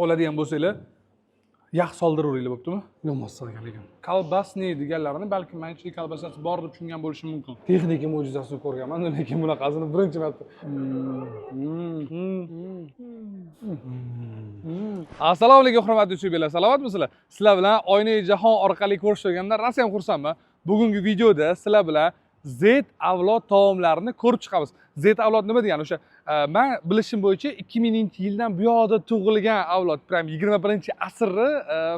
oladigan bo'lsanglar, yog' soldiraveringlar, bo'ptimi? Yo'lmasdan ekan. Kolbasni deganlarini balki manchi kolbasasi bor deb tushungan bo'lishi mumkin. Texnika mo'jizasini ko'rganman, lekin bunaqasini birinchi marta. Assalomu alaykum hurmatli yutuberlar, salomatmisizlar? Sizlar bilan Oyna jahon orqali ko'rishganimdan rosa ham xursandman. Bugungi videoda sizlar bilan Z avlod taomlarini ko'rib chiqamiz. Z avlod nima degani? O'sha men bilishim bo'yicha 2000-yildan buyoqda tug'ilgan avlod, prям 21-asrni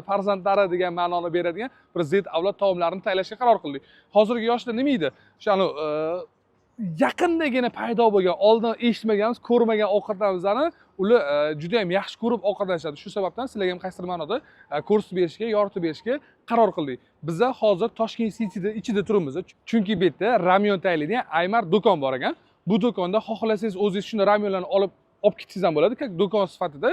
farzandlari degan ma'noni beradigan bir Z avlod taomlarini tayyorlashga qaror qildik. Hozirgi yoshlar nima edi? O'shani yaqindagina paydo bo'lgan, oldin eshitmaganmiz, ko'rmagan ovqatlarimizni ular juda ham yaxshi ko'rib ovqatlanishadi. Shu sababdan sizlarga ham qaysidir ma'noda kurs berishga, yoritib berishga qaror qildik. Biz hozir Toshkent City'da ichida turibmiz. Chunki bu yerda ramyon tayyorlaydigan Aymar do'kon bor ekan. Bu do'konda xohlasangiz o'zingiz shunday ramyonlarni olib ketsangiz ham bo'ladi. Do'kon sifatida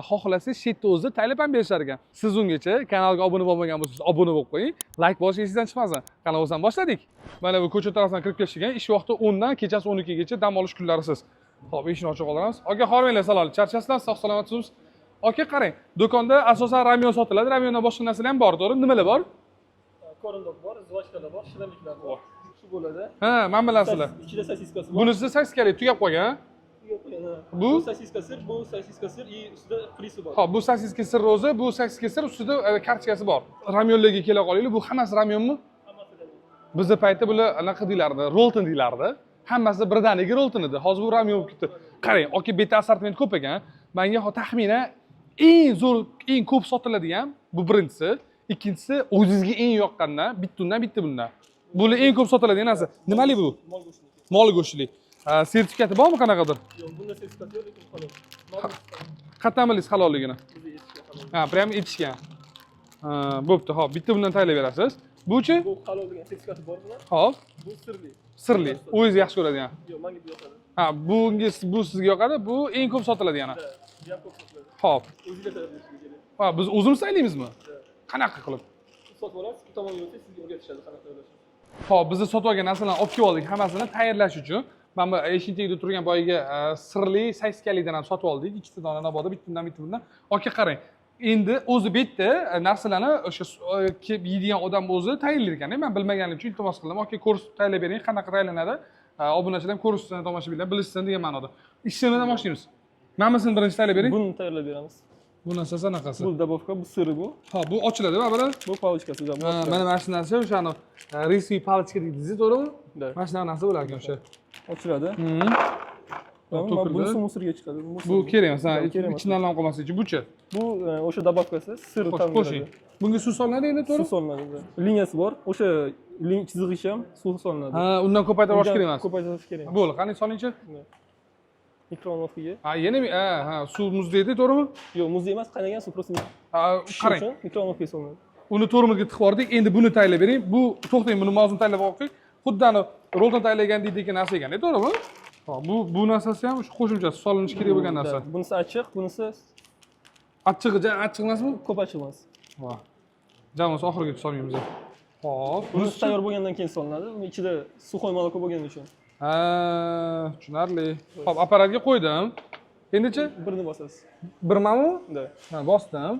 xohlasangiz shu yerda o'zi tayyorlab ham berishar ekan. Siz ungacha kanalga obuna bo'lmagan bo'lsangiz, obuna bo'lib qo'ying. Like bosish esingizdan chiqmasin. Qani o'zdan boshladik. Mana bu ko'cha tarafdan kirib kelishgan. Ish vaqti 10 dan kechasi 12 gacha dam olish kunlarisiz. Xo'p, eshikni ochiq qoldiramiz. Aka, hormanglar, salomlar. Charchasizlar, sog' salomatsizmi? Aka, qarang. Do'konda asosan ramyon sotiladi. Ramyondan boshqa narsalar ham bor, to'g'ri? Nimalar bor? Korondoq bor, zvachkalar bor, shirinliklar bor. Shu bo'ladi. Ha, mana bilasizlar. Ichida sosiskasi bor. Bunisi sosiskali tugab qolgan. Bu sosiska sir, bu sosiska sir и ustida frisi bor. Xo'p, bu sosiska sir ro'zi, bu sosiska sir ustida kartochkasi bor. Ramyonlarga kela qolinglar. Bu hammasi ramyonmi? Hammasi ramyon. Bizda paytda bular anaqa deylardi, rolton deylardi. Hammasi birdaniga rolton edi. Hozir bu ramyon bo'lib ketdi. Qarang, oki beta assortiment ko'p ekan. Menga taxminan eng zo'r, eng ko'p sotiladigan bu birinchisi, ikkinchisi o'zingizga eng yoqqandan bittundan bitta bundan. Bular eng ko'p sotiladigan narsa. Nimali bu? Mol go'shtli. Mol go'shtli. Sertifikati bormi qanaqadir? Yo'q, bunda sertifikati yo'q, lekin halol. Qatdan bilaysiz halolligini? Bizni eshitgan halol. Ha, prям etishgan. Bo'pti, hop, bitta bundan tayyorlab berasiz. Bu-chi? Bu halol degan sertifikati bor bular. Hop, Bu sirli. sirli. O'zingiz yaxshi ko'radigan. Yo'q, menga bu yoqadi. Ha, bu sizga yoqadi, bu eng ko'p sotiladigani. Bu ham ko'p sotiladi. Hop. O'zingizlar tayyorlashingiz kerak. Ha, biz o'zimiz tayyorlaymizmi? Qanaqa qilib? Sotib olasiz, bu tomonga o'tsangiz sizga o'rgatishadi qanaqa tayyorlashni. Hop, bizni sotib olgan narsalarni olib kelib oldik, hammasini tayyorlash uchun. Mana bu eshik tagida turgan boyiga sirli sosiskalidan ham sotib oldik. Ikkita dona nabodi, bittundan bitta bundan. Aka, qarang. Endi o'zi bu yerda narsalarni o'sha kelib yeydigan odam o'zi tayyorlar ekan. Men bilmaganim uchun iltimos qildim. Aka, ko'rs tayyorlab bering, qanaqa tayyorlanadi. Obunachilar ham ko'rishsin, tomoshabinlar bilishsin degan ma'noda. Ishchilardan boshlaymiz. Mamasini birinchi tayyorlab bering. Buni tayyorlab beramiz. Bu narsasi anaqasi. Bu dabovka, bu siri bu. Ha, bu ochiladi, mana. Bu palochkasi da. Mana mana shu narsa, o'shani risviy palochka deydi, to'g'rimi? Da. Mana shunaqa narsa bo'lar ekan o'sha. Ochiladi. Bunisi musirga chiqadi. Bu kerak emas, ichidan ham qolmasin uchun. Bu-chi? Bu o'sha dabovkasi, sir ta'min qo'shing. Bunga suv solinadi endi, to'g'ri? Suv solinadi. Liniyasi bor. O'sha chizig'iga ham suv solinadi. Ha, undan ko'paytirib olish kerak emas. Ko'paytirish kerak emas. Bo'ldi, qani solingchi? Mikronovkaga. Ha, yana ha, suv muzdaydi, to'g'rimi? Yo'q, muzday emas, qaynagan suv просто. Ha, qarang. Mikronovkaga solinadi. Uni to'rmizga tiqib yubordik. Endi buni tayyorlab bering. Bu to'xtang, buni mavzuni tayyorlab oldik. Xuddi ana roldan tayyorlagan deydiki narsa ekan, to'g'rimi? Ha, bu narsasi ham shu qo'shimchasi solinishi kerak bo'lgan narsa. Bunisi achchiq, bunisi achchiq emasmi? ko'p achchiq emas. Va. Jamasi oxiriga solmaymiz. Hop, bunisi tayyor bo'lgandan keyin solinadi. Uni ichida suxoy moloko bo'lgani uchun. Ha, tushunarli. Hop, apparatga qo'ydim. Endichi? Birini bosasiz. Birmanmi? Da. Ha, bosdim.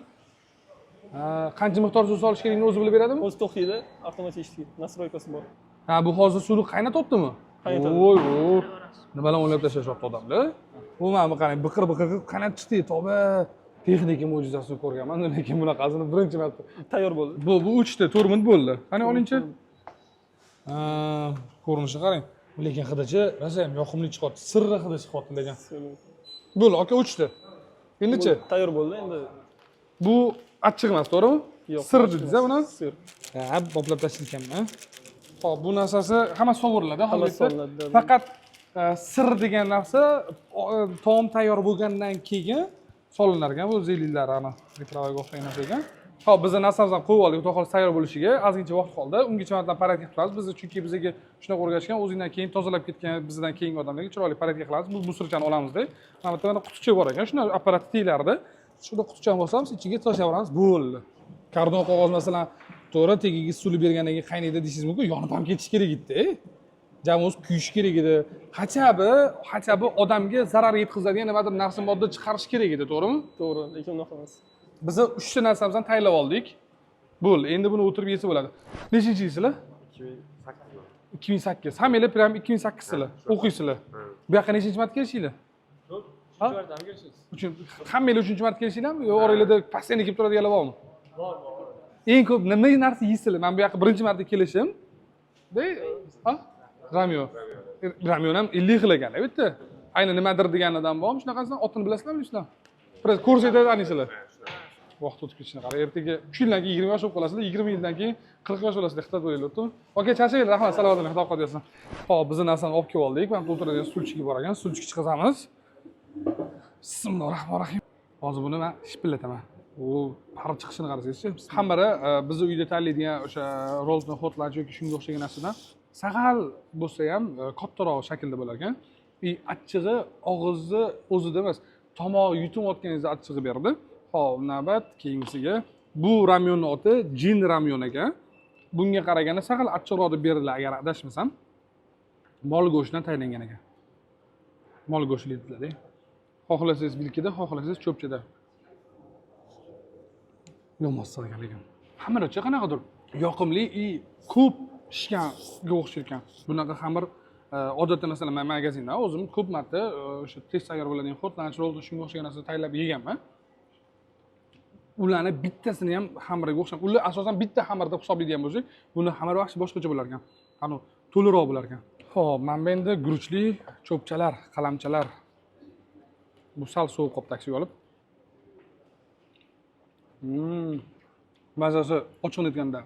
Qancha miqdor suv solish kerakligini o'zi bilib beradimi? O'zi to'xtaydi, avtomatik ishlaydi. Nastroykasi bor. Ha, bu hozir suvni qaynatyaptimi? Qaynatadi. Voy, nimalar o'ylab tashlashyapti odamlar? Bu mana qarang, biqir qilib qaynatishdi, to'ba. Texnika mo'jizasini ko'rganman, lekin bunaqasini birinchi marta. Tayyor bo'ldi. Bu 3 ta to'rmint bo'ldi. Qani olingchi? Ko'rinishi qarang. Lekin hidichi rosa ham yoqimli chiqyapti. Sirri hidi chiqyapti lekin. Bo'ldi, aka 3 ta. Endichi? Tayyor bo'ldi endi. Bu achchiq emas, to'g'rimi? Yo'q. Sir dediz-a buni? Sir. Ha, boplab tashlaganman. Xo'p, bu narsasi hammasi sovuriladi, Hammasi sovuriladi. Faqat sir degan narsa taom tayyor bo'lgandan keyin solinar ekan. Bu zelillar ana mikrovaga o'xshagan narsa ekan. Xo'p, biz narsamizni ham qo'yib oldik, xudo xohlasa tayyor bo'lishiga ozgincha vaqt qoldi. Ungacha matlan paradga qilamiz. Biz chunki bizga shunaqa o'rgatishgan, o'zingdan keyin tozalab ketgan bizdan keyingi odamlarga chiroyli paradga qilamiz. Bu musirchani olamizda. Mana bu yerda quticha bor ekan. Shuni apparat tegilardi. Shunda qutichani bosamiz, ichiga tashlaveramiz. Bo'ldi. Kardon qog'oz masalan, to'g'ri tagiga suvli bergandan keyin qaynaydi deysiz mumkin, yonib ham ketish kerak edi. jamoz kuyishi kerak edi. Hachabi odamga zarar yetkazadigan nimadir narsa modda chiqarish kerak edi, to'g'rimi? To'g'ri, lekin unaqa emas. Biz 3 ta narsamizni tayyorlab oldik. Bo'ldi, endi buni o'tirib yesa bo'ladi. Nechinchi yilsizlar? 2008. Hammalar prям 2008sizlar. O'qiysizlar. Bu yoqqa nechinchi marta kelishinglar? Yo'q, 3-chi marta ham kelishasiz. Hammalar 3-chi marta kelishinglarmi? Yo, oranglarda постоянно kelib turadiganlar bormi? Bor. Eng ko'p nima narsa yeysizlar? Men bu yoqqa birinchi marta kelishim. Ha? Ramyon ham 50 xil ekan, bitta. Ayni nimadir deganidan bormi? Shunaqasidan otini bilasizlarmi, sizlar? Biraz ko'rsatadi anisizlar. Vaqt o'tib ketishini qara. Ertaga 3 yildan keyin 20 yosh bo'lib qolasizlar, 20 yildan keyin 40 yosh bo'lasizlar. Ehtiyot bo'linglar, to'g'rimi? Okey, charchanglar, rahmat, salomat bo'ling, xudo qo'ysin. Xo'p, bizning narsani olib kelib oldik. Men to'ldiradigan stulchiga bor ekan, stulchga chiqazamiz. Bismillahirrohmanirrohim. Hozir buni men shipillataman. U parib chiqishini qarasangizchi. Hammari bizni uyda tanlaydigan o'sha rolni hotlar yoki shunga o'xshagan narsadan saqal bo'lsa ham kattaroq shaklda bo'lar ekan. Achchig'i og'izni o'zida emas, tomoq yutayotganingizda achchig'i berdi. Xo'p, navbat keyingisiga bu ramyonning oti jin ramyon ekan. Bunga qaraganda saqal achchiqroq deb beriladi agar adashmasam. Mol go'shtidan tayyorlangan ekan. Mol go'shti deyiladi. Xohlasangiz bilkida, xohlasangiz cho'pchada. Yo'lmasdan ekan. Xamirchi qanaqadir yoqimli, ko'p pishganga o'xshar ekan. Bunaqa xamir odatda masalan men magazinda o'zim ko'p marta o'sha tez tayyor bo'ladigan hotlanch rolni shunga o'xshagan narsa tayyorlab yeganman. Ularni bittasini ham xamiriga o'xshab, ular asosan bitta xamir deb hisoblaydigan bo'lsak, buni xamiri vaqti boshqacha bo'lar ekan. Qani to'liroq bo'lar ekan. Xo'p, mana bu endi guruchli cho'pchalar, qalamchalar. Bu sal sovuq qolib taksiga olib. Mazasi ochiqni aytganda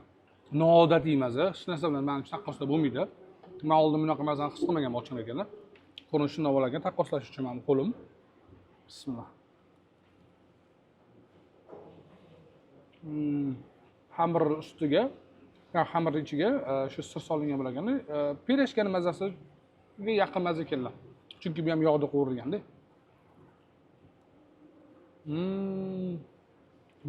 noodatiy maza. Hech narsa bilan meni taqqoslab bo'lmaydi. Men oldin bunaqa mazani his qilmaganman ochiqni aytganda. Ko'rinishi shunday bo'lar ekan, taqqoslash uchun men qo'lim. Bismillah. Xamir ustiga, xamir ichiga shu sir solingan bo'lar ekan. Pireshkani mazasiga yaqin maza keladi. Chunki bu ham yog'da qovurilganda.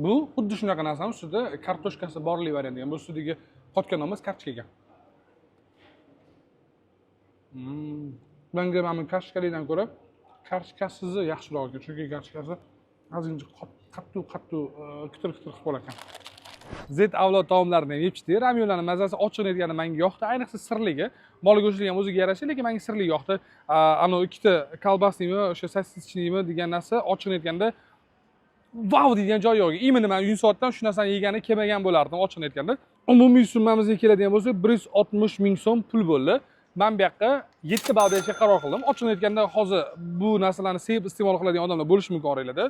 Bu xuddi shunaqa narsani ustida kartoshkasi borli variant ekan. Bu ustiga qotgan emas, kartoshka ekan. Menga mana kartoshkalidan ko'ra kartoshkasiz yaxshiroq ekan. Chunki kartoshkasi ozgincha qattiq kitir qilib qo'yar ekan. Z avlod taomlarini yeb chiqdik. Ramyonlarning mazasi ochiqni aytganda menga yoqdi. Ayniqsa sirligi. Mol go'shtligi ham o'ziga yarasha, lekin menga sirli yoqdi. Ana ikkita kolbasnimi, o'sha sosischnimi degan narsa ochiqni aytganda vau degan joyi yo'q. Imini men Yunsotdan shu narsani yegani kelmagan bo'lardim ochiqni aytganda. Umumiy summamizga keladigan bo'lsa 160 ming so'm pul bo'ldi. Men bu yoqqa 7 ball berishga qaror qildim. Ochiqni aytganda hozir bu narsalarni sevib iste'mol qiladigan odamlar bo'lishi mumkin oranglarda.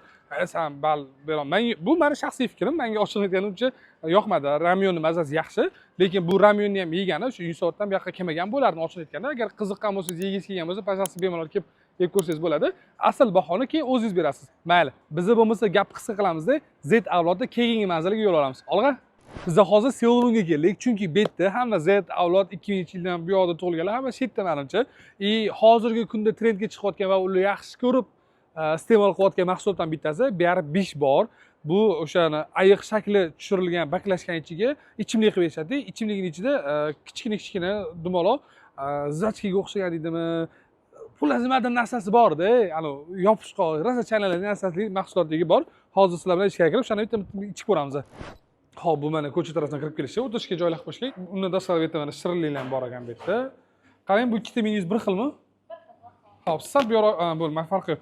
Sen ball berolman. Bu meni shaxsiy fikrim. Menga ochiqni aytganda uncha yoqmadi. Ramyonning mazasi yaxshi, lekin bu ramyonni ham yegani shu Yunsotdan bu yoqqa kelmagan bo'lardim ochiqni aytganda. Agar qiziqqan bo'lsangiz, yegingiz kelgan bo'lsa, pashasi bemalol kelib yeb ko'rsangiz bo'ladi. Asl bahoni keyin o'zingiz berasiz. Mayli. Biz bo'lmasa gap qisqa qilamizda, Z avlodda keyingi manzilga yo'l olamiz. Olg'a. Biz hozir Seulga keldik, chunki bu yerda hamma Z avlod 2000-yildan bu yoqda tug'ilganlar hamma chetda menimcha. Hozirgi kunda trendga chiqayotgan va ular yaxshi ko'rib iste'mol qilayotgan mahsulotdan bittasi BR5 bor. Bu o'shani ayiq shakli tushirilgan baklashkan ichiga ichimlik qilib berishadi. Ichimlikning ichida kichkina dumaloq zachkaga o'xshagan deydimi, pulazmadan narsasi bor-da, ana yopishqoq, rosa chanaladigan narsasi mahsulotligi bor. Hozir sizlar bilan ichga kirib, shuni bitta ichib ko'ramiz. Xo'p, bu mana ko'cha tarafdan kirib kelishdi. O'tirishga joylab qo'yishlik. Undan tashqari bu yerda mana shirinliklar ham bor ekan bu yerda. Qarang, bu ikkita menyuz bir xilmi? Xo'p, sal bu yo'q, bo'lma, farqi yo'q.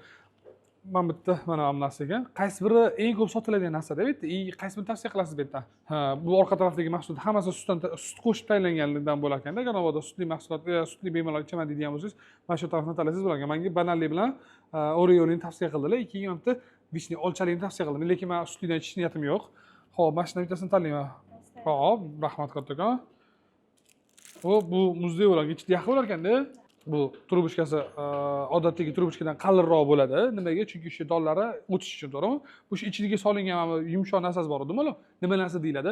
Mana bitta mana bu narsa ekan. Qaysi biri eng ko'p sotiladigan narsa deb aytdi. Qaysi birini tavsiya qilasiz bu yerda? Bu orqa tarafdagi mahsulot hammasi sut qo'shib tayyorlanganidan bo'lar ekanda. Agar navoda sutli mahsulot, sutli bemalol ichaman deydigan bo'lsangiz, mana shu tarafni tanlasangiz bo'lar ekan. Menga bananli bilan Oreo'ni tavsiya qildilar. Ikkinchi bitta vishni olchaligini tavsiya qildim. Lekin men sutlidan ichish niyatim yo'q. Xo'p, mana shundan bittasini tanlayman. Xo'p, rahmat kattakon. Bu muzdek bo'lar, ichida yaxshi bo'lar ekanda. Bu trubочкасы odatdagi trubочкаdan qalinroq bo'ladi. Nimaga? Chunki shu donlari o'tish uchun, to'g'rimi? Bu shu ichiga solingan mana yumshoq narsasi bor edi, nima narsa deyiladi?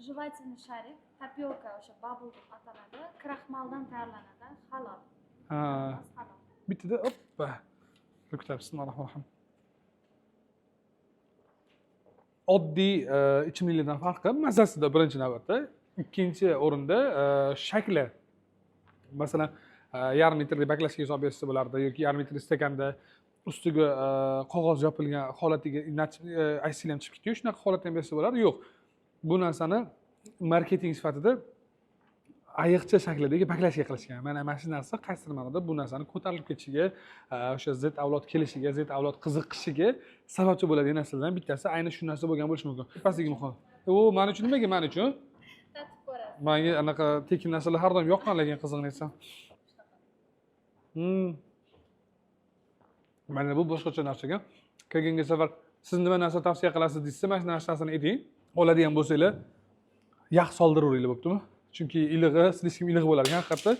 Жевательный шарик, tapioka o'sha bubble deb ataladi. Kraxmaldan tayyorlanadi, halol. Bittada oppa. Bitta bismillahirrohmanirrohim. Oddiy ichimliklardan farqi mazasida birinchi navbatda, ikkinchi o'rinda shakli. masalan yarim litrli baklashkaga solib bersa bo'lardi yoki yarim litrli stakanda ustiga qog'oz yopilgan holatiga aytsanglar ham chiqib ketdi, shunaqa holatda ham bersa bo'lardi. Yo'q, bu narsani marketing sifatida ayiqcha shaklidagi baklashka qilishgan. Mana shu narsa qaysidir ma'noda bu narsani ko'tarilib ketishiga, o'sha Z avlod kelishiga, Z avlod qiziqishiga sababchi bo'ladigan narsalardan bittasi ayni shu narsa bo'lgan bo'lishi mumkin. Pastligi muhim. Men uchun nimaga men uchun? Tatib ko'rasiz. Menga anaqa tekin narsalar har doim yoqqan, lekin qizig'ini aytsam. Mana bu boshqacha narsaga. Kelgangi safar siz nima narsa tavsiya qilasiz desa, mana shu narsani ayting. Oladigan bo'lsanglar, yog' soldiraveringlar, bo'ptimi? Chunki ilig'i, slishkim ilig'i bo'lar ekan, haqiqatda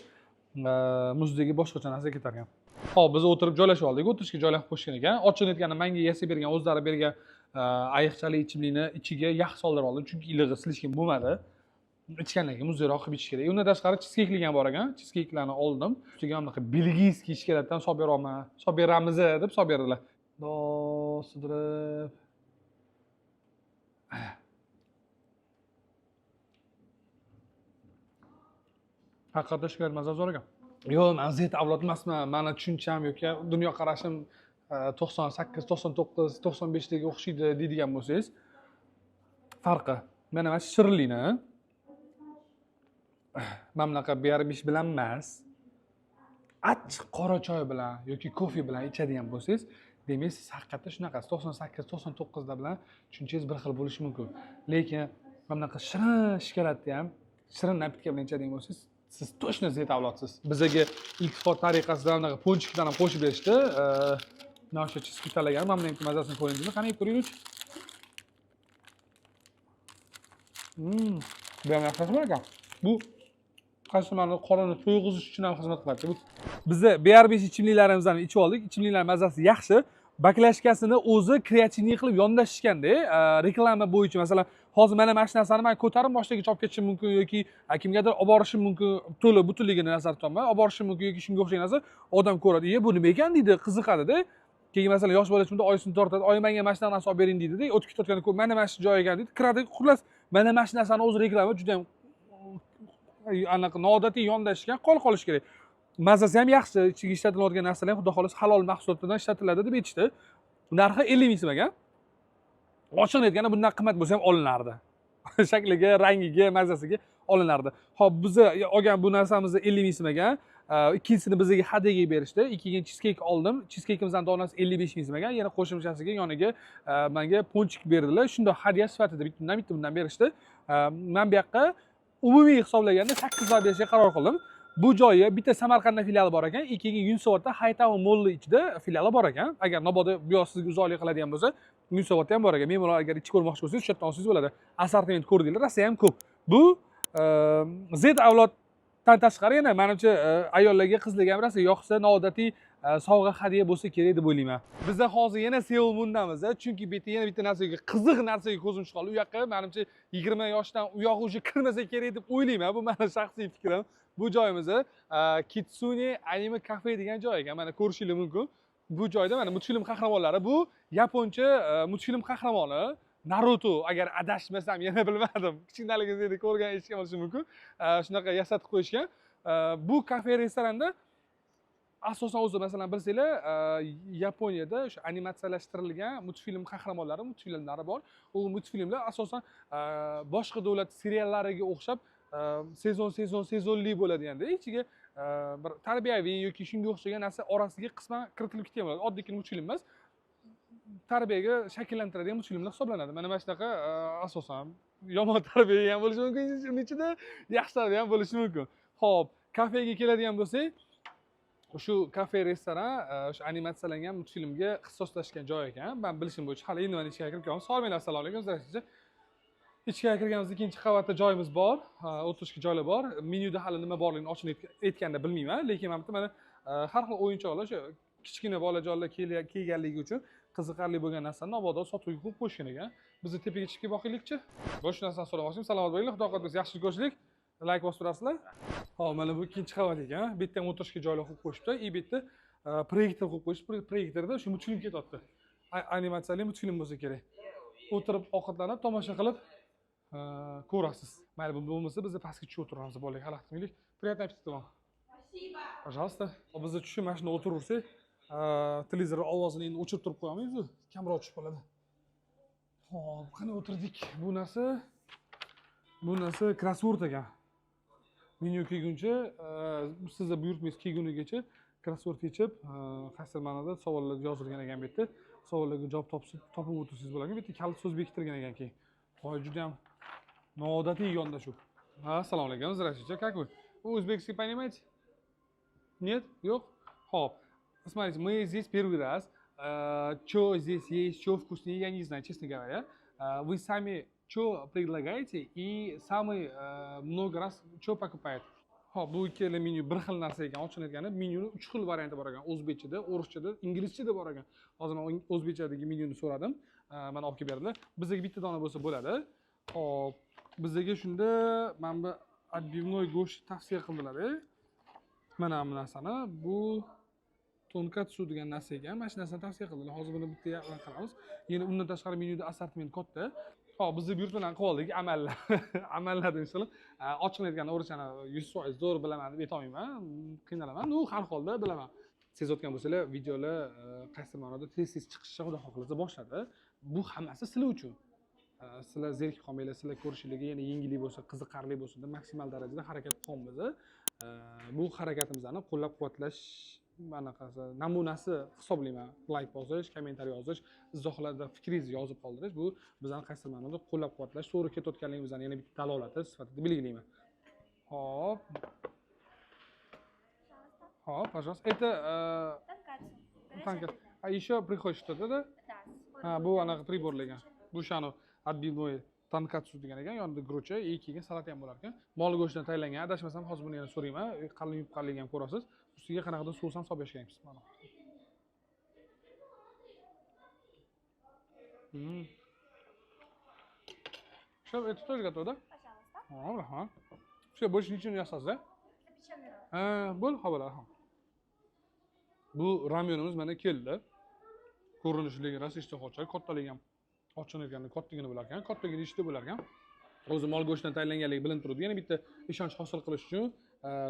muzdagi boshqacha narsa ketar ekan. Hop, biz o'tirib joylashib oldik. O'tirishga joylashib qo'yishgan ekan. Ochig'ini aytganda, menga yasab bergan, o'zlari bergan ayiqchali ichimlikni ichiga yog' soldirib oldim, chunki ilig'i, slishkim bo'lmadi. Ichgandan keyin muzlikroq qilib ichish kerak. Undan tashqari cheesecake ham bor ekan. Cheesecake'larni oldim. Ustiga ham bunaqa belgiyskiy shkokoladdan solib beryapman. Solib beramiz deb solib berdilar. Sidirib. Haqiqatda shikoyat mazasi zo'r ekan. Yo'q, men Z avlod emasman. Meni tushuncham yoki dunyoqarashim 98, 99, 95 dagi o'xshaydi deydigan bo'lsangiz, farqi. Mana mana shirinlikni mana bunaqa BR5 bilan emas, achchiq qora choy bilan yoki kofe bilan ichadigan bo'lsangiz, demak siz haqiqatda shunaqasi 98, 99 da bilan tushunchangiz bir xil bo'lishi mumkin. Lekin mana bunaqa shirin shikoladni ham shirin napitka bilan ichadigan bo'lsangiz, siz точно Z avlodsiz. Bizaga iltifot tariqasida bunaqa ponchikdan ham qo'shib berishdi. Mana shu cheesecake talagan, mana buning mazasini ko'ringiz. Qani yeb ko'ringchi. Bu ham yaxshi ekan. Bu qashimani qorinni to'yg'izish uchun ham xizmat qiladi. Bizni BR5 ichimliklarimizni ichib oldik. Ichimliklar mazasi yaxshi. Baklashkasini o'zi kreativniy qilib yondashishganda, reklama bo'yicha masalan, hozir mana shu narsani men ko'tarib boshqa olib ketishim mumkin yoki kimgadir olib borishim mumkin, to'la butunligini nazarda tutaman. Olib borishim mumkin yoki shunga o'xshagan narsa odam ko'radi. Bu nima ekan deydi, qiziqadi-da. Keyin masalan yosh bola shunda oyisini tortadi, "Oy, menga mana shu narsani olib bering" deydi-da. O'tib ketayotganda ko'p, "Mana shu joy ekan" deydi. Kiradi, xullas, mana shu narsani o'zi reklama juda ham anaqa noodatiy yondashgan qolish kerak. Mazasi ham yaxshi, ichiga ishlatilayotgan narsalar ham xudo xolos halol mahsulotlardan ishlatiladi deb aytishdi. Narxi 50 ming so'm ekan. Ochiqni aytganda bundan qimmat bo'lsa ham olinardi. Shakliga, rangiga, mazasiga olinardi. Xo'p, biz olgan bu narsamizni 50 ming so'm ekan. Ikkinchisini bizga hadyaga berishdi. Ikkinchi cheesecake oldim. Cheesecake'imizning donasi 55 ming so'm ekan. Yana qo'shimchasiga yoniga menga ponchik berdilar. Shunda hadya sifatida bundan berishdi. Men bu yoqqa umumiy hisoblaganda 8 ball berishga qaror qildim. Bu joyi bitta Samarqandda filiali bor ekan, ikkinchi Yunusobodda Haytown Mall ichida filiali bor ekan. Agar mabodo bu yoq sizga uzoqlik qiladigan bo'lsa, Yunusobodda ham bor ekan. Men agar ichib ko'rmoqchi bo'lsangiz, o'sha yerdan olsangiz bo'ladi. Assortiment ko'rdinglar, rosa ham ko'p. Bu Z avloddan tashqari yana menimcha ayollarga, qizlarga ham rosa yoqsa, noodatiy sovg'a hadya bo'lsa kerak deb o'ylayman. Bizda hozir yana Seoul Moondamiz, chunki bu yerda yana bitta narsaga, qiziq narsaga ko'zim tushib qoldi. U yoqqa menimcha 20 yoshdan u yoq уже kirmasa kerak deb o'ylayman. Bu mening shaxsiy fikrim. Bu joyimiz Kitsune Anime Cafe degan joy ekan. Mana ko'rishingiz mumkin. Bu joyda mana multfilm qahramonlari, bu yaponcha multfilm qahramoni Naruto, agar adashmasam, yana bilmadim. Kichkinaligingizda ko'rgan eshitgan bo'lishi mumkin. Shunaqa yasatib qo'yishgan. Bu kafe restoranda asosan o'zi masalan bilsanglar, Yaponiyada o'sha animatsiyalashtirilgan multfilm qahramonlari, multfilmlari bor. U multfilmlar asosan boshqa davlat seriallariga o'xshab sezonli bo'ladiganda, ichiga bir tarbiyaviy yoki shunga o'xshagan narsa orasiga qisman kiritilib ketgan bo'ladi. Oddiy multfilm emas, tarbiyaga shakllantiradigan multfilmlar hisoblanadi. Mana shunaqa asosan yomon tarbiya ham bo'lishi mumkin, uning ichida yaxshi tarbiya ham bo'lishi mumkin. Xo'p, kafega keladigan bo'lsak, shu kafe restoran o'sha animatsiyalangan multfilmga ixtisoslashgan joy ekan. Men bilishim bo'yicha hali endi mana ichga kirib kelamiz. Salom, assalomu alaykum. Ichga kirganmiz, ikkinchi qavatda joyimiz bor, o'tirishga joylar bor. Menyuda hali nima borligini ochib aytganda bilmayman, lekin mana har xil o'yinchoqlar, o'sha kichkina bolajonlar kelganligi uchun qiziqarli bo'lgan narsani mabodo sotuvga qo'yib qo'yishgan ekan. Bizni tepaga chiqib boqaylikchi. Boshqa narsani so'ramoqchim. Salomat bo'linglar, xudo xohlasa yaxshilik ko'rishlik. Like bosib turasizlar. Hop, mana bu ikkinchi qavat ekan. Bu yerda ham o'tirishga joylar qo'yib qo'yishdi. Bu yerda proyektor qo'yib qo'yishdi. Proyektorda shu multfilm ketyapti. Animatsiyali multfilm bo'lsa kerak. O'tirib ovqatlanib, tomosha qilib ko'rasiz. Mayli, bu bo'lmasa biz pastga tushib o'tiramiz, bolalar xalaqit qilmaylik. Приятного аппетита вам. Пожалуйста. Bizni tushib mashinaga o'tiraversak, televizor ovozini endi o'chirib turib qo'yamiz-ku, kamroq tushib qoladi. Xo'p, qani o'tirdik. Bu narsa krossворд ekan. Menyu kelguncha, sizlar buyurtmangiz kelgunigacha krossворд yechib, qaysi ma'noda savollar yozilgan ekan bu yerda. Savollarga javob topib o'tirsangiz bo'ladi. Bu yerda kalit so'z bekitilgan ekan keyin. Voy, juda ham noodatiy yondashuv. Assalomu alaykum, здравствуйте. Как вы? Вы узбекский понимаете? Нет? Yok? Хоп. Смотрите, мы здесь первый раз. Что здесь есть, что вкуснее, я не знаю, честно говоря. Вы сами что предлагаете и самый много раз что покупаете? Hop, bu ikkala menyu bir xil narsa ekan. Ochilgani menyuni 3 xil varianti bor ekan. O'zbekchada, o'rischada, inglizchada bor ekan. Hozir men o'zbekchadagi menyuni so'radim. Mana olib kelib berdilar. Bizga bitta dona bo'lsa bo'ladi. Hop, bizga shunda mana bu отбивной go'sht tavsiya qildilar. Mana bu narsani, bu tonkatsu degan narsa ekan. Mana shu narsani tavsiya qildilar. Hozir buni bitta qilamiz. Yana undan tashqari menyuda assortiment katta. Hop, bizni buyurt bilan qilib oldik amallar. Amallar inshaalloh. Ochiqlayotgan o'richani 100% zo'r bilaman deb aytolmayman. Qiynalaman. U har holda bilaman. Sezayotgan bo'lsanglar, videolar qaysi ma'noda tez-tez chiqishni xudo xohlasa boshladi. Bu hammasi sizlar uchun. Sizlar zerikib qolmanglar, sizlar ko'rishingiz yana yengillik bo'lsa, qiziqarli bo'lsin deb maksimal darajada harakat qilamiz. Bu harakatimizni qo'llab-quvvatlash manaqasi namunasi hisoblayman. Like bosish, kommentariy yozish, izohlarda fikringizni yozib qoldirish bu bizning qaysi ma'noda qo'llab-quvvatlash, to'g'ri ketayotganligimizni yana bitta dalolati sifatida belgilayman. Hop. Hop, пожалуйста. Это танкатсу. А еще приходит что-то, да? Да. Bu anaqa приборларga. Bu shani отбивной tankatsu degan ekan, yonida grucha, keyin salat ham bo'lar ekan. Mol go'shtdan tayyorlangan. Adashmasam hozir buni yana so'rayman. Qalin yupqanligini ham ko'rasiz. Ustiga qanaqadir so's ham solib yashayapmiz. Mana. Что, это тоже готово, да? Пожалуйста. Ага. Все, больше ничего не осталось, да? Bo'l, havola. Bu ramyonimiz mana keldi. Ko'rinishligi rosa ishtahochar, kattaligi ham ochilganda kattagina bo'lar ekan, kattagina ishda bo'lar ekan. O'zi mol go'shtdan tayyorlanganligi bilinib turadi. Yana bitta ishonch hosil qilish uchun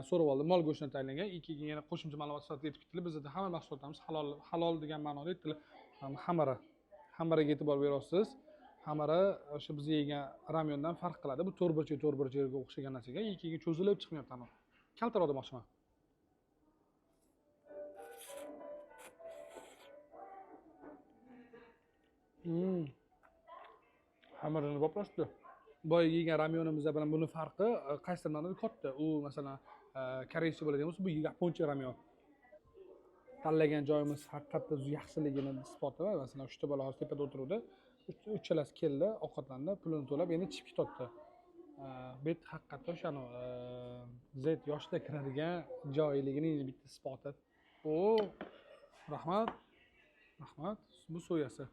so'rab oldim. Mol go'shtdan tayyorlangan, keyin yana qo'shimcha ma'lumot sifatida aytib ketdilar. Bizda hamma mahsulotlarimiz halol degan ma'noda aytdilar. Xamaraga e'tibor berasiz. Xamara o'sha biz yegan ramyondan farq qiladi. Bu to'rtburchakga o'xshagan narsaga, keyin cho'zilib chiqmayapti ana. Kaltaroq demoqchiman. Xamarini boplashdi. Boy yegan ramyonimiz bilan buni farqi qaysi ma'noda katta. U masalan koreyscha bo'ladigan bo'lsa, bu yaponcha ramyon. Tanlagan joyimiz haqiqatda yaxshiligini isbotlab, masalan 3 ta bola hozir tepada o'tiruvdi. Uchalasi keldi, ovqatlandi, pulini to'lab, endi chiqib ketdi. Bet haqiqatda o'shani zet yoshda kiradigan joyligining bitta isboti. Rahmat. Bu so'yasi.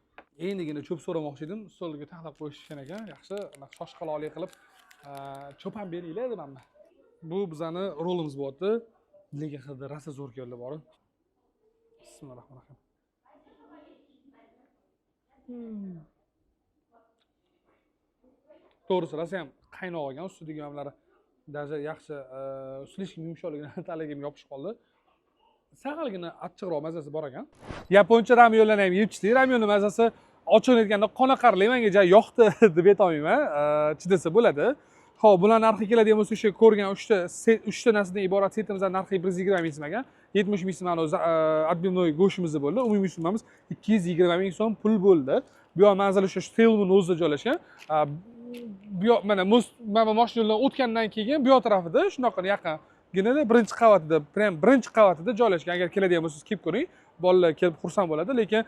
Endigina cho'p so'ramoqchi edim, stolga taxlab qo'yishgan ekan. Yaxshi, shoshqaloqli qilib cho'p ham beringlar demanmi. Bu bizani rolimiz bo'lyapti. Lekin hidi rosa zo'r keldi bor. Bismillahirrohmanirrohim. To'g'risi rosa ham qaynoq olgan, ustidagi mamlari даже yaxshi slishkim yumshoqligini talagiga yopishib qoldi. Saqalgina achchiqroq mazasi bor ekan. Yaponcha ramyonlarni ham yeb chiqdik. Ramyonni mazasi ochilayotganda qoniqarli, menga juda yoqdi deb aytolmayman. Chidasa bo'ladi. Xo'p, bular narxi keladigan bo'lsa, o'sha ko'rgan 3 ta narsadan iborat setimizdan narxi 120 ming so'm ekan. 70 ming so'm отбивной go'shtimiz bo'ldi. Umumiy summamiz 220 ming so'm pul bo'ldi. Bu yoq manzil o'sha Seulning o'zida joylashgan. Bu yoq mana mashinalar o'tgandan keyin bu yoq tarafida shunaqa yaqinginada birinchi qavatida joylashgan. Agar keladigan bo'lsangiz kelib ko'ring. Bolalar kelib xursand bo'ladi, lekin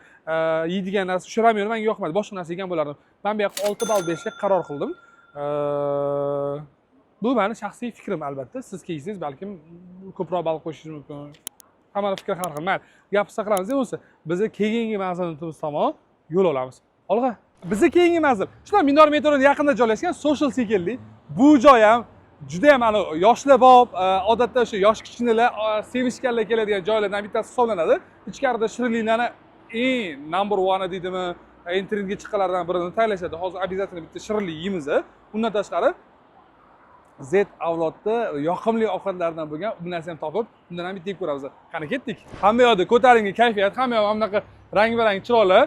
yeydigan narsa shu ramyon menga yoqmadi. Boshqa narsa yegan bo'lardim. Men bu yoqqa 6 ball berishga qaror qildim. Bu meni shaxsiy fikrim albatta. Siz kelsangiz balkim ko'proq ball qo'shishingiz mumkin. Hamma fikr har xil. Men gap qilamiz bo'lsa, biz keyingi manzilimiz tomon yo'l olamiz. Olg'a. Biz keyingi manzil. Shunday Minor metroning yaqinida joylashgan Social Sekilli. Bu joy ham juda ham yoshlar bor, odatda o'sha yosh kichkinalar sevishganlar keladigan joylardan bittasi hisoblanadi. Ichkarida shirinliklarni number 1 deydimi, trendga chiqqanlardan birini tayyorlashadi. Hozir обязательно bitta shirinlik yeymiz. Undan tashqari Z avlodni yoqimli ovqatlaridan bo'lgan bu narsani ham topib, undan ham bitta yeb ko'ramiz. Qani ketdik. Hamma yoqda ko'tarinki kayfiyat, hamma yoq bunaqa rang-barang chiroyli.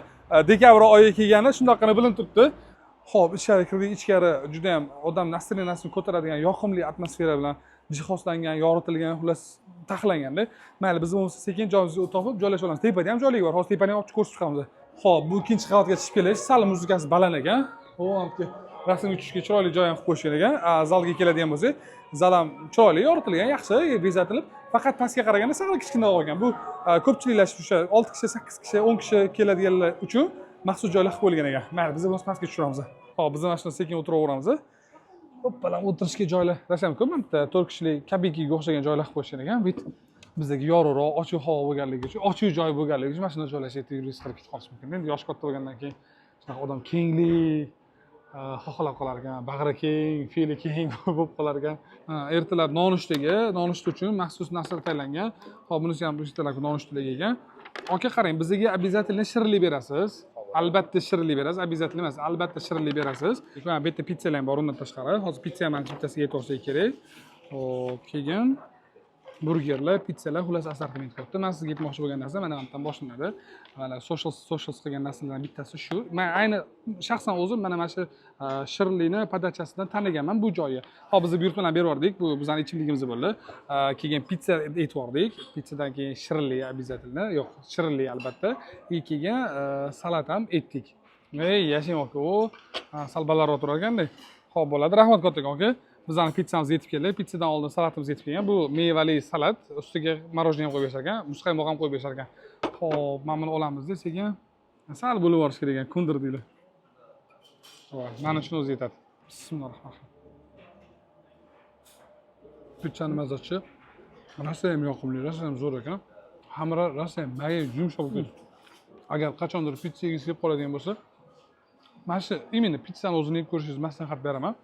Dekabr oyi kelgani shundoqqina bilinib turibdi. Xo'p, ichkari kirdik. Ichkari juda ham odam настроениyasin ko'taradigan yoqimli atmosfera bilan jihozlangan, yoritilgan, xullas taxlanganda. Mayli, biz bo'lmasa sekin joyimizga topib joylashib olamiz. Tepada ham joylik bor. Hozir tepani ham ko'rsatib chiqamiz. Xo'p, bu ikkinchi qavatga chiqib kelish, sal muzikasi baland ekan. O'g'amki rasm tushishga chiroyli joy ham qilib qo'yishgan ekan. Zalga keladigan bo'lsak, zal ham chiroyli yoritilgan, yaxshi bezatilib, faqat pastga qaraganda sal kichkina qolgan. Bu ko'pchiliklashib o'sha 6 kishi, 8 kishi, 10 kishi keladiganlar uchun maxsus joylar qilib qo'yilgan ekan. Mayli, biz o'z pastga tushiramiz. Hop, biz mana shuni sekin o'tiraveramiz. Hoppalam o'tirishga joylar. Rasam ko'p bitta 4 kishilik kabikiga o'xshagan joylar qilib qo'yishgan ekan. Bit bizdagi yorug'roq, ochiq havo bo'lganligi uchun, ochiq joy bo'lganligi uchun mana shunday joylashib yurishga harakat ketib qolish mumkin. Endi yosh katta bo'lgandan keyin shunaqa odam kenglik xohlab qolar ekan, bag'ri keng, fe'li keng bo'lib qolar ekan. Ertalab nonushta uchun maxsus narsalar tayyorlangan. Hop, bunisi ham ertalabki nonushtalarga ekan. Aka qarang, bizga обязательно shirinlik berasiz. Albatta shirinlik berasiz, обязательно emas, albatta shirinlik berasiz. Mana bu yerda pitsalar ham bor undan tashqari. Hozir pitsa ham bittasiga yetib olsak kerak. Hop, keyin burgerlar, pitsalar, xullas assortiment qilibdi. Men sizga aytmoqchi bo'lgan narsa mana bundan boshlanadi. Mana socials qilgan narsalardan bittasi shu. Men ayni shaxsan o'zim mana shu shirinlikni podachasidan taniganman bu joyni. Hop, biz buyurtmalar berib yubordik. Bu bizning ichimligimiz bo'ldi. Keyin pitsa aytib yubordik. Pitsadan keyin shirinlik обязательно, yo'q, shirinlik albatta. Keyin salat ham aytdik. Yashang aka, o sal balandroq turar ekanda. Xo'p, bo'ladi. Rahmat kattakon aka. Bizning pitssamiz yetib keldi. Pitsadan oldin salatimiz yetib kelgan. Bu mevali salat, ustiga morojniy ham qo'yib berishar ekan, muzqaymoq ham qo'yib berishar ekan. Xo'p, mana buni olamiz-da, sekin sal bo'lib yuborish kerak ekan, ko'ndirdinglar. Voy, mana shuni o'zi yetadi. Bismillahirrohmanirrohim. Pitsaning mazasi rosa ham yoqimli, rosa ham zo'r ekan. Xamiri rosa ham mayin, yumshoq bo'lgan. Agar qachondir pitsa yegingiz kelib qoladigan bo'lsa, mana shu именно pitsani o'zini yeb ko'rishingizni maslahat beraman.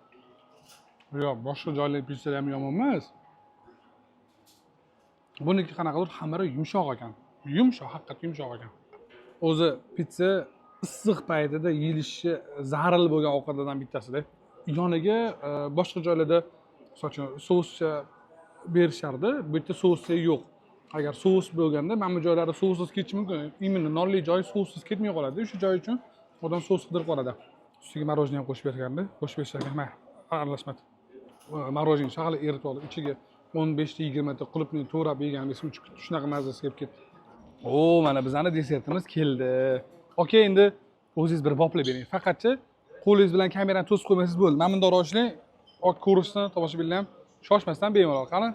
Yo'q, boshqa joylar pitsalar ham yomon emas. Buniki qanaqadir xamiri yumshoq ekan. Yumshoq, haqiqatda yumshoq ekan. O'zi pitsa issiq paytida yeyilishi zaril bo'lgan ovqatlardan bittasida. Yoniga boshqa joylarda masalan sous berishardi, bu yerda sous yo'q. Agar sous bo'lganda mana bu joylarda soussiz ketishi mumkin. Именно nonli joy soussiz ketmay qoladi. O'sha joy uchun odam sous qidirib qoladi. Ustiga morojniy ham qo'shib berganda, qo'shib berishar ekan. Mana aralashmadi. Morojniy shag'al eritib olib, ichiga 15 ta 20 ta qulupni to'rab yeganimiz shunaqa mazasi kelib ketdi. Mana bizning desertimiz keldi. Okey, endi o'zingiz bir boplab bering. Faqatcha qo'lingiz bilan kamerani to'sib qo'ymaysiz bo'ldi. Mana bunday roshlang, ko'rishni tomoshabinlar ham shoshmasdan bemalol qani.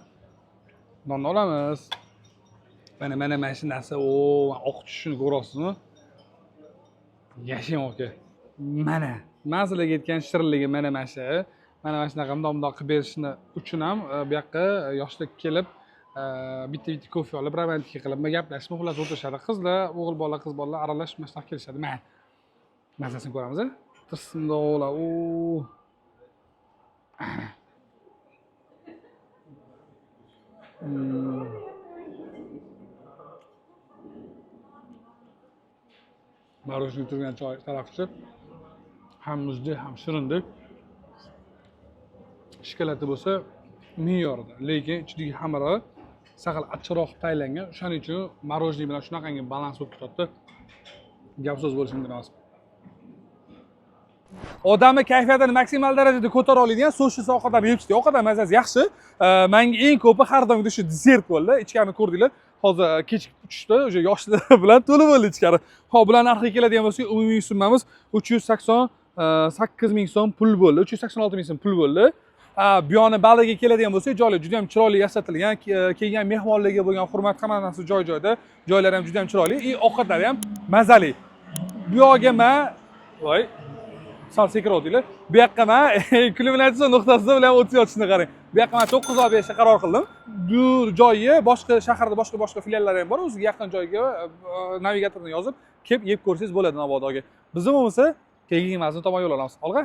Nonni olamiz. Mana shu narsa, oq tushishini ko'ryapsizmi? Yashang aka. Mana sizlarga aytgan shirinligi mana shu. Mana shunaqa bundoq qilib berishni uchun ham bu yoqqa yoshlik kelib, bitta kofe olib, romantika qilib, gaplashib, xullas o'tirishadi. Qizlar, o'g'il bola, qiz bolalar aralashib mashaq kelishadi. Mana mazasini ko'ramiz. Tirsindoqlar. Morojniy turgan choy taraqchi. Ham muzli, ham shirinlik. Shokoladi bo'lsa me'yorida, lekin ichidagi xamiri saqal achchiqroq tayyorlangan. Shuning uchun morojniy bilan shunaqangi balans bo'lib ketadi. Gap so'z bo'lishi mumkin emas. Odamni kayfiyatini maksimal darajada ko'tara oladigan so'shis ovqatlarni yeb ichdik. Ovqatlar mazasi yaxshi. Menga eng ko'pi har doimgidek shu desert bo'ldi. Ichkani ko'rdinglar. Hozir kechki tushda o'sha yoshlar bilan to'lib bo'ldi ichkari. Hop, bular narxiga keladigan bo'lsak, umumiy summamiz 388 ming so'm pul bo'ldi. 386 ming so'm pul bo'ldi. Bu yoni baliga keladigan bo'lsak, joylar juda ham chiroyli yasatilgan, kelgan mehmonlarga bo'lgan hurmat hamma narsa joy-joyda. Joylar ham juda ham chiroyli, ovqatlar ham mazali. Bu yoqqa men voy sal sekirovdinglar. Bu yoqqa men kulminatsiya nuqtasi bilan o'tib yotishni qarang. Bu yoqqa men 9 oy berishga qaror qildim. Bu joyga boshqa shaharda boshqa filiallar ham bor. O'ziga yaqin joyga navigatordan yozib, kelib yeb ko'rsangiz bo'ladi Navodaga. Biz bo'lmasa keyin mazmun tomon yo'l olamiz. Olg'a.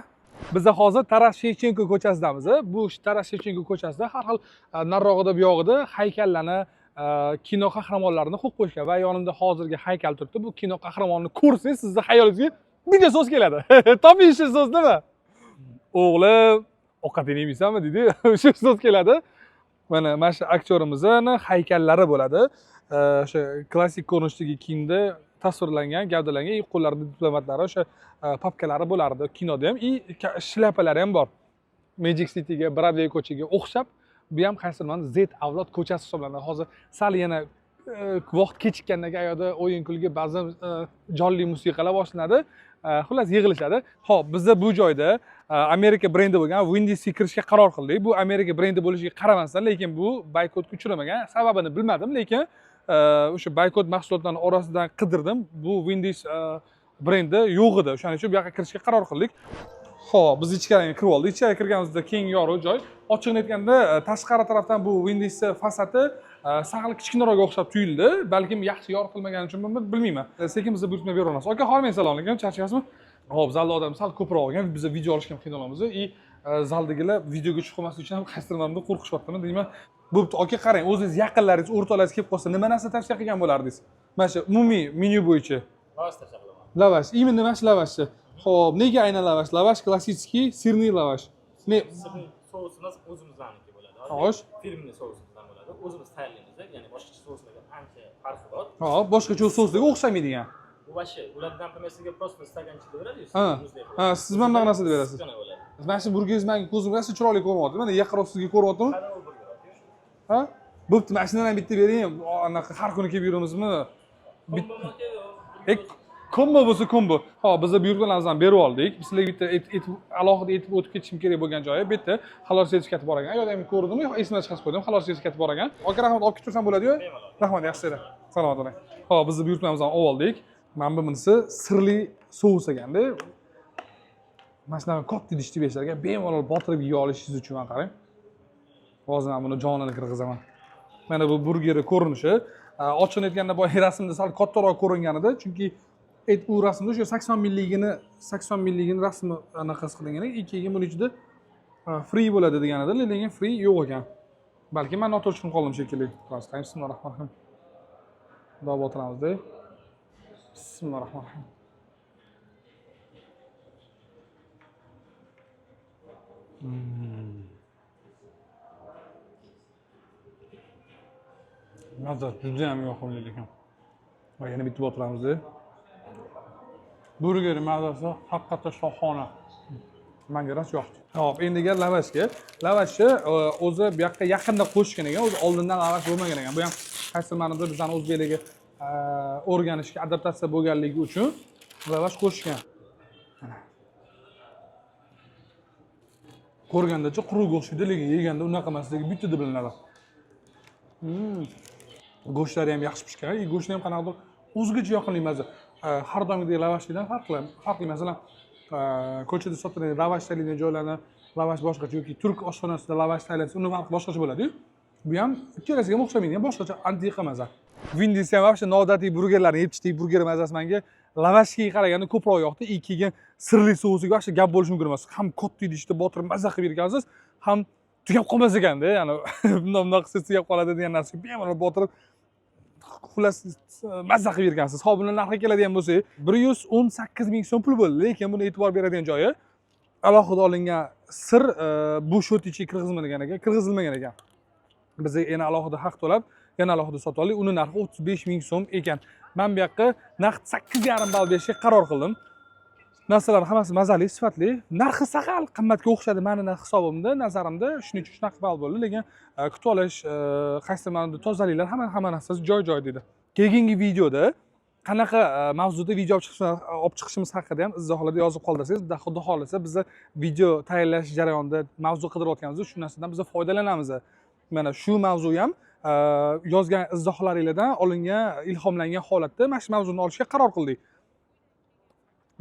Biz hozir Taras Shevchenko ko'chasidamiz. Bu Taras Shevchenko ko'chasida har xil narog'ida bu yog'ida haykallarni, kino qahramonlarini qo'yib qo'yishgan va yonimda hozirgi haykal turibdi. Bu kino qahramonini ko'rsangiz, sizning hayolingizga bitta so'z keladi. Topish so'z nima? O'g'lim, ovqatini yemaysanmi deydi. O'sha so'z keladi. Mana shu aktyorimizni haykallari bo'ladi. O'sha klassik ko'rinishdagi kiyimda tasvirlangan, gavdalangan, qo'llarida diplomatlari, o'sha papkalari bo'lardi kinoda ham, shlyapalari ham bor. Magic Cityga, Broadway ko'chaga o'xshab, bu ham qaysi Z avlod ko'chasi hisoblanadi. Hozir sal yana vaqt kechikkandan keyin yoqda o'yin kulgi, ba'zan jonli musiqalar boshlanadi. Xullas yig'ilishadi. Xo'p, bizda bu joyda Amerika brendi bo'lgan Windysga kirishga qaror qildik. Bu Amerika brendi bo'lishiga qaramasdan, lekin bu boykotga uchramagan. Sababini bilmadim, lekin o'sha boykot mahsulotlarini orasidan qidirdim. Bu Windys brendi yo'q edi. O'shaning uchun bu yoqqa kirishga qaror qildik. Xo'p, biz ichkariga kirib oldik. Ichkariga kirganimizda keng yorug' joy. Ochiqni aytganda, tashqari tarafdan bu Windys fasadi sal kichkinaroqga o'xshab tuyuldi. Balkim yaxshi yoritilmagani uchun bilmayman. Sekin biz buyurtma beraveramiz. Aka, xolmang salom alaykum, charchaysizmi? Xo'p, zalda odam sal ko'proq bo'lgan. Biz video olishga ham qiynalamiz. Zaldagilar videoga chiqib qolmaslik uchun ham qaysidirlarida qo'rqishyaptimi deyman. Bo'pti, aka, qarang, o'zingiz yaqinlaringiz, o'rtalaringiz kelib qolsa, nima narsa tavsiya qilgan bo'lardingiz? Mana shu umumiy menyu bo'yicha. Lavash tavsiya qilaman. Lavash. Именно mana shu lavashchi. Xo'p, nega aynan lavash? Lavash klassik, sirniy lavash. Sirniy sousimiz o'zimizniki bo'ladi. Xo'sh. Firmni sousimizdan bo'ladi. O'zimiz tayyorlaymiz, ya'ni boshqa souslarga ancha farqi bor. Hop, boshqacha souslarga o'xshamaydigan. Bu vashi, ulardan primesiga просто stakanchada beradi-yu. Ha, siz mana bunaqa narsada berasiz. Mana shu burgeringiz menga ko'zim rosa chiroyli ko'ryapti. Mana yaqinroq sizga ko'ryaptimi? Ha? Bo'pti, mana shundan ham bitta bering. Anaqa har kuni kelib yuramizmi? Kombo bo'lsa kombo. Hop, biz buyurtmalarimizni berib oldik. Sizlarga bitta alohida aytib o'tib ketishim kerak bo'lgan joyi bu yerda halol sertifikati bor ekan. Yo'q, ham ko'rdimmi? Yo'q, esimdan chiqarib qo'ydim. Halol sertifikati bor ekan. Aka, rahmat, olib ketaversam bo'ladi-yu? Rahmat, yaxshi edi. Salomat bo'ling. Hop, biz buyurtmamizni olib oldik. Mana bunisi sirli sous ekanda. Mana shunaqa katta idishni berishlarga bemalol botirib yeya olishingiz uchun mana qarang. Hozir men buni jonini kirgizaman. Mana bu burgeri ko'rinishi. Ochiqni aytganda boya rasmda sal kattaroq ko'ringan edi, chunki bu rasmda o'sha 80 milligini rasmi anaqasi qilingan ekan. Keyin buning ichida free bo'ladi degan edi, lekin free yo'q ekan. Balki men noto'g'ri tushunib qoldim shekilli. Bismillahirrohmanirrohim. Xudo botiramizda. Bismillahirrohmanirrohim. Mazza juda ham yoqimli ekan. Va yana bitta botiramizda. Burger mazasi haqiqatda shohona. Menga rosa yoqdi. Hop, endi gal lavashga. Lavashni o'zi bu yoqqa yaqinda qo'shgan ekan, o'zi oldindan lavash bo'lmagan ekan. Bu ham qaysi ma'noda bizning o'zbeklarga o'rganishga adaptatsiya bo'lganligi uchun lavash qo'shgan. Ko'rgandacha quruq o'xshaydi, lekin yeganda unaqa emasligi bitta bilinadi. Go'shtlari ham yaxshi pishgan, go'shtni ham qanaqadir o'zgacha yoqimli mazza. Har doimgidek lavashdan farqli. Masalan, ko'chada sotiladigan lavash tayyorlangan joylarni lavash boshqacha yoki turk oshxonasida lavash tayyorlansa, uni farqi boshqacha bo'ladi-yu. Bu ham ikkalasiga ham o'xshamaydigan boshqacha antiqa mazza. Windys ham вообще noodatiy burgerlarni yeb ichdik, burger mazasi menga lavashga qaraganda ko'proq yoqdi. Keyin sirli sousiga вообще gap bo'lishi mumkin emas. Ham katta idishda botirib mazza qilib bergansiz, ham tugab qolmas ekanda, ya'ni bundoq qilsa tugab qoladi degan narsaga bemalol botirib xullas mazza qilib bergansiz. Hop, buni narxi keladigan bo'lsa, 118 ming so'm pul bo'ldi. Lekin buni e'tibor beradigan joyi, alohida olingan sir bu shot ichiga kirgizilmagan ekan, kirgizilmagan ekan. Biz yana alohida haq to'lab, yana alohida sotib oldik. Uni narxi 35 ming so'm ekan. Men bu yoqqa naqd 8,5 ball berishga qaror qildim. Narsalar hammasi mazali, sifatli. Narxi saqal qimmatga o'xshadi meni hisobimda, nazarimda. Shuning uchun shunaqa ball bo'ldi, lekin kutib olish, qaysi ma'noda tozaliklar hamma narsasi joy-joy dedi. Keyingi videoda qanaqa mavzuda video olib chiqishimiz haqida ham izohlarda yozib qoldirsangiz, xudo xolasa biz video tayyorlash jarayonida mavzu qidirayotganimizda shu narsadan biz foydalanamiz. Mana shu mavzu ham yozgan izohlaringizdan olingan, ilhomlangan holatda mana shu mavzuni olishga qaror qildik.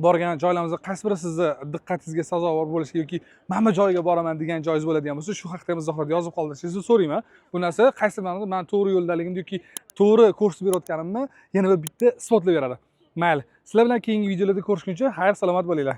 Borgan joylarimizda qaysi biri sizni diqqatingizga sazovor bo'lishi yoki mana bu joyga boraman degan joyingiz bo'ladigan bo'lsa, shu haqida ham izohlarda yozib qoldirishingizni so'rayman. Bu narsa qaysi ma'noda men to'g'ri yo'ldaligimni yoki to'g'ri ko'rsatib berayotganimni yana bir bitta isbotlab beradi. Mayli, sizlar bilan keyingi videolarda ko'rishguncha xayr, salomat bo'linglar.